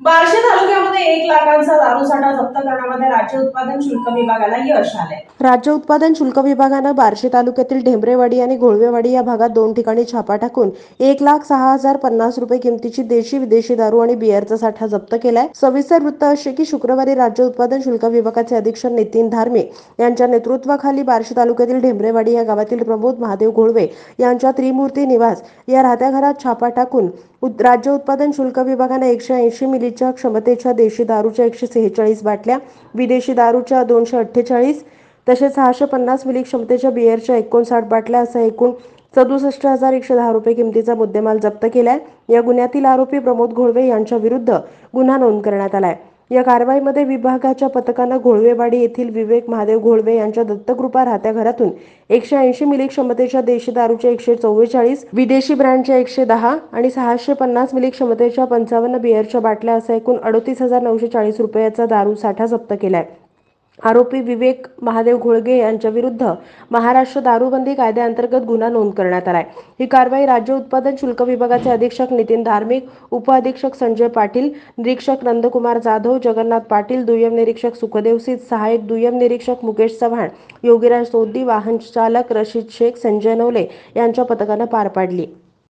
बार्शी तालुक्यामध्ये 1 लाखांचा दारूसाठा जप्त करण्यामध्ये राज्य उत्पादन शुल्क विभागाला यश आले। राज्य उत्पादन शुल्क विभागानं बार्शी तालुक्यातील ढेंबरेवाडी आणि घोळवेवाडी या भागात 2 ठिकाणी छापा टाकून 1,06,050 रुपये किमतीची देशी विदेशी दारू आणि बिअरचा साठा जप्त केलाय। सविस्तर वृत्त असे की शुक्रवारी राज्य उत्पादन शुल्क विभागाचे अधीक्षक नितीन धार्मे यांच्या नेतृत्वाखाली बार्शी तालुक्यातील ढेंबरेवाडी या गावातील प्रमोद महादेव घोळवे यांच्या त्रिमूर्ती निवास या राहत्या घरात छापा टाकून राज्य उत्पादन शुल्क विभागाने 180 मिलीच्या क्षमतेच्या देशी दारूच्या 146 बाटल्या, विदेशी दारूच्या 248 तसेच 650 मिली क्षमतेच्या बिअरच्या 59 बाटल्या असा एकूण 67,110 रुपये किमतीचा मुद्देमाल जप्त केलाय। या गुन्ह्यातील आरोपी प्रमोद घोळवे यांच्या विरुद्ध गुन्हा नोंद करण्यात आलाय। या कारवाईमध्ये विभागाच्या पथकानं घोळवेवाडी येथील विवेक महादेव घोळवे यांच्या दत्तकृपा राहत्या घरातून 180 मिली क्षमतेच्या देशी दारूच्या 144, विदेशी ब्रँडच्या 110 आणि 650 मिली क्षमतेच्या 55 बिअरच्या बाटल्या असा एकूण 38,940 रुपयाचा दारू साठा जप्त केलाय। आरोपी विवेक महादेव घोळगे यांच्या विरुद्ध महाराष्ट्र दारूबंदी कायद्याअंतर्गत गुन्हा नोंद करण्यात आलाय। ही कारवाई राज्य उत्पादन शुल्क विभागाचे अधीक्षक नितीन धार्मिक, उपअधीक्षक संजय पाटील, निरीक्षक नंदकुमार जाधव, जगन्नाथ पाटील, दुय्यम निरीक्षक सुखदेव सिंह, सहायक दुय्यम निरीक्षक मुकेश चव्हाण, योगीराज सोद्दी, वाहन चालक रशीद शेख, संजय नवले यांच्या पथकानं पार पाडली।